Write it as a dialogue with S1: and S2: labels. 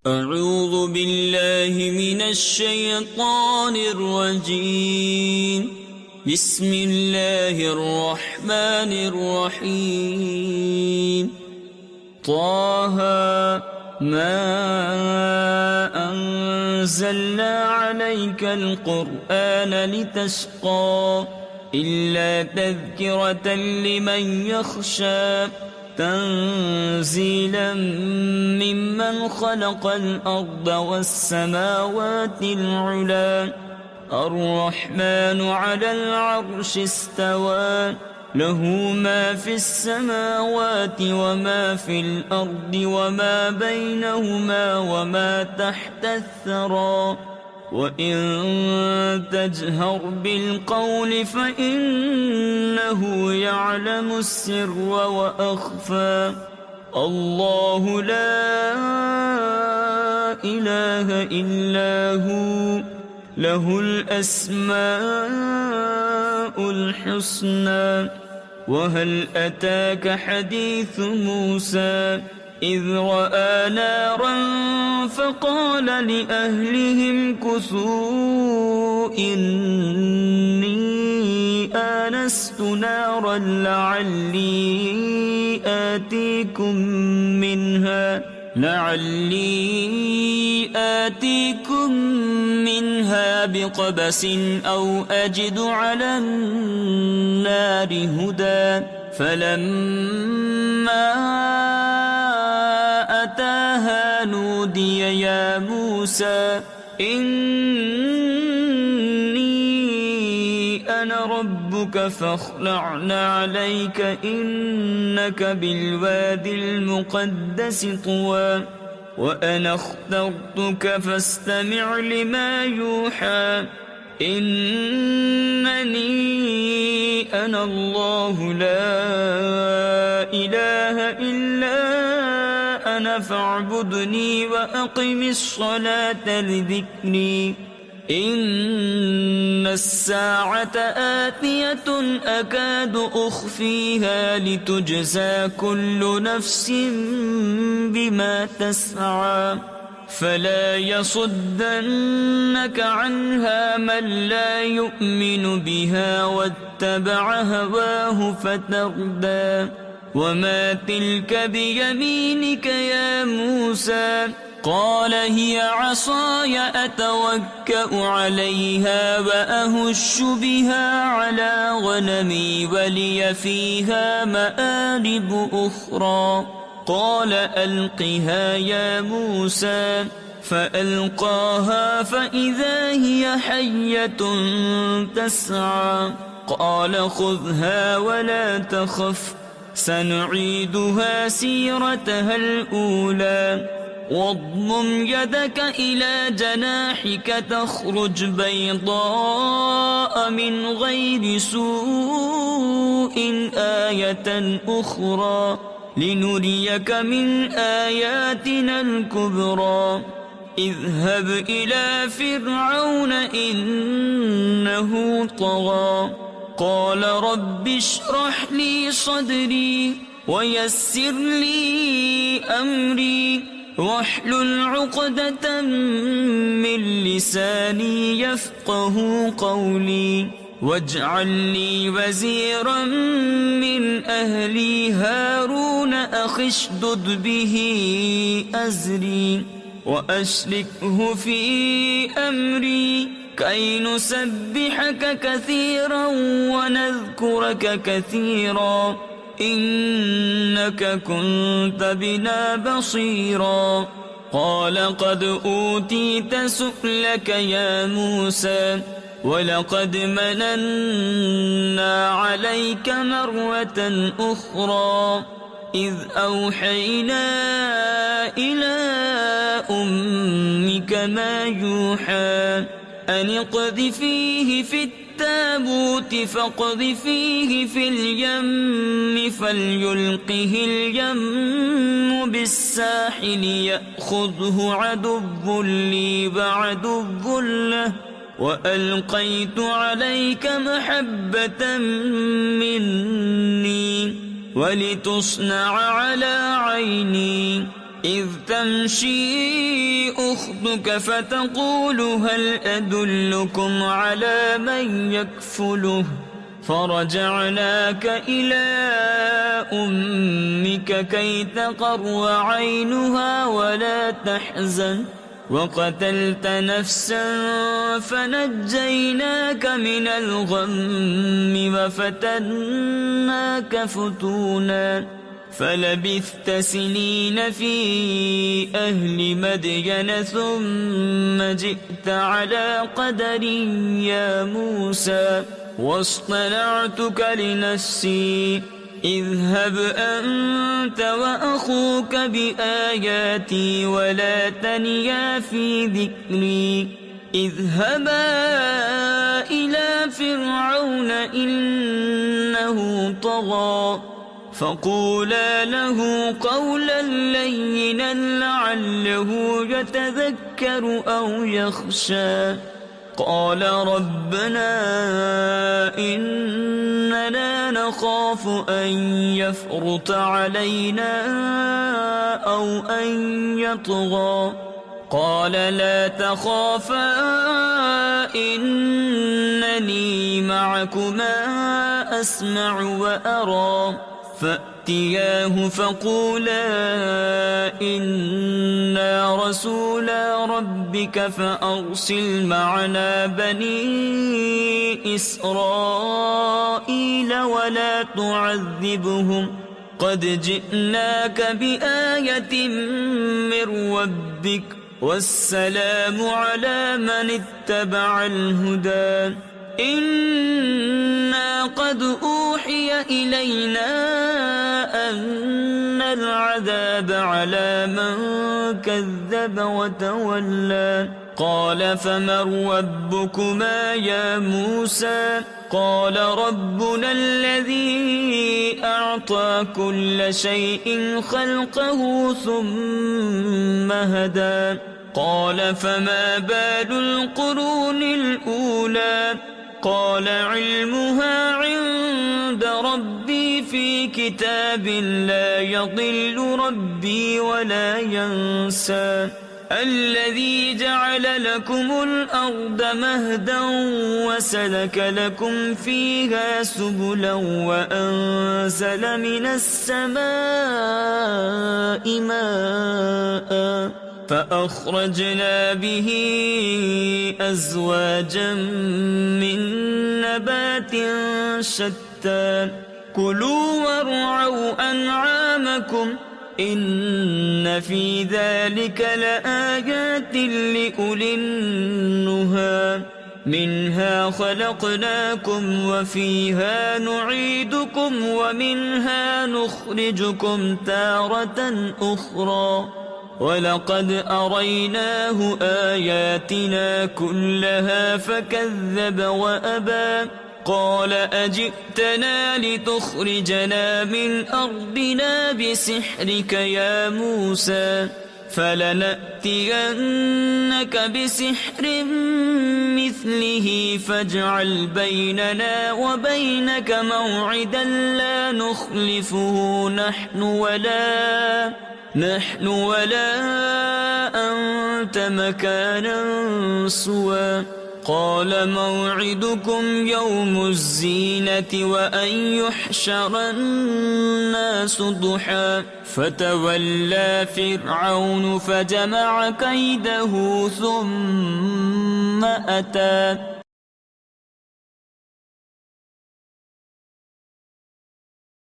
S1: أعوذ بالله من الشيطان الرجيم. بسم الله الرحمن الرحيم. طه ما أنزلنا عليك القرآن لتشقى إلا تذكرة لمن يخشى تنزيلا ممن خلق الأرض والسماوات العلى الرحمن على العرش استوى له ما في السماوات وما في الأرض وما بينهما وما تحت الثرى وإن تجهر بالقول فإنه يعلم السر وأخفى الله لا إله إلا هو له الأسماء الحسنى. وهل أتاك حديث موسى إذ رأى نارا فقال لأهلهم كثوا إني آنست نارا لعلي آتيكم منها بقبس أو أجد على النار هدى. فلما أتاها نودي يا موسى إني أنا ربك فاخلع عليك إنك بالوادي المقدس طوى وأنا اخترتك فاستمع لما يوحى إنني أنا الله لا إله إلا أنا فاعبدني وأقم الصلاة لذكري. إن الساعة آتية أكاد أخفيها لتجزى كل نفس بما تسعى فلا يصدنك عنها من لا يؤمن بها واتبع هواه فتردى. وما تلك بيمينك يا موسى قال هي عصاي أتوكأ عليها وأهش بها على غنمي ولي فيها مآرب أخرى. قال ألقها يا موسى فألقاها فإذا هي حية تسعى. قال خذها ولا تخف سنعيدها سيرتها الأولى واضمم يدك إلى جناحك تخرج بيضاء من غير سوء آية أخرى لنريك من آياتنا الكبرى. اذهب إلى فرعون إنه طغى قال رب اشرح لي صدري ويسر لي أمري واحلل عقدة من لساني يفقه قولي واجعل لي وزيرا من أهلي هارون أخي اشدد به أزري وأشركه في أمري كي نسبحك كثيرا ونذكرك كثيرا إنك كنت بنا بصيرا. قال قد أوتيت سؤلك يا موسى ولقد مننا عليك مرة أخرى إذ أوحينا إلى أمك ما يوحى أن اقذفيه في التابوت فاقذفيه في اليم فليلقه اليم بالساحل يأخذه عدو لي وعدو له وألقيت عليك محبة مني ولتصنع على عيني إذ تمشي أختك فتقول هل أدلكم على من يكفله فرجعناك إلى أمك كي تقر عينها ولا تحزن وقتلت نفسا فنجيناك من الغم وفتناك فتونا فلبثت سنين في أهل مدين ثم جئت على قدر يا موسى واصطنعتك لنفسي اذهب أنت وأخوك بآياتي ولا تنيا في ذكري اذهبا إلى فرعون إنه طغى فقولا له قولا لينا لعله يتذكر أو يخشى قال ربنا إننا نخاف أن يفرط علينا أو أن يطغى قال لا تخافا إنني معكما أسمع وأرى فأتياه فقولا إنا رسولا ربك فأرسل معنا بني إسرائيل ولا تعذبهم قد جئناك بآية من ربك والسلام على من اتبع الهدى إنا قد أوحي إلينا أن العذاب على من كذب وتولى قال فمن ربكما يا موسى قال ربنا الذي أعطى كل شيء خلقه ثم هدى قال فما بال القرون الأولى قال علمها عند ربي في كتاب لا يضل ربي ولا ينسى الذي جعل لكم الأرض مهدا وسلك لكم فيها سبلا وأنزل من السماء ماء فأخرجنا به أزواجا من نبات شتى كلوا وارعوا أنعامكم إن في ذلك لآيات لأولي النهى منها خلقناكم وفيها نعيدكم ومنها نخرجكم تارة أخرى ولقد أريناه آياتنا كلها فكذب وأبى قال أجئتنا لتخرجنا من أرضنا بسحرك يا موسى فلنأتينك بسحر مثله فاجعل بيننا وبينك موعدا لا نخلفه نحن ولا أنت مكانا سوى قال موعدكم يوم الزينة وأن يحشر الناس ضحى فتولى فرعون فجمع كيده ثم أتى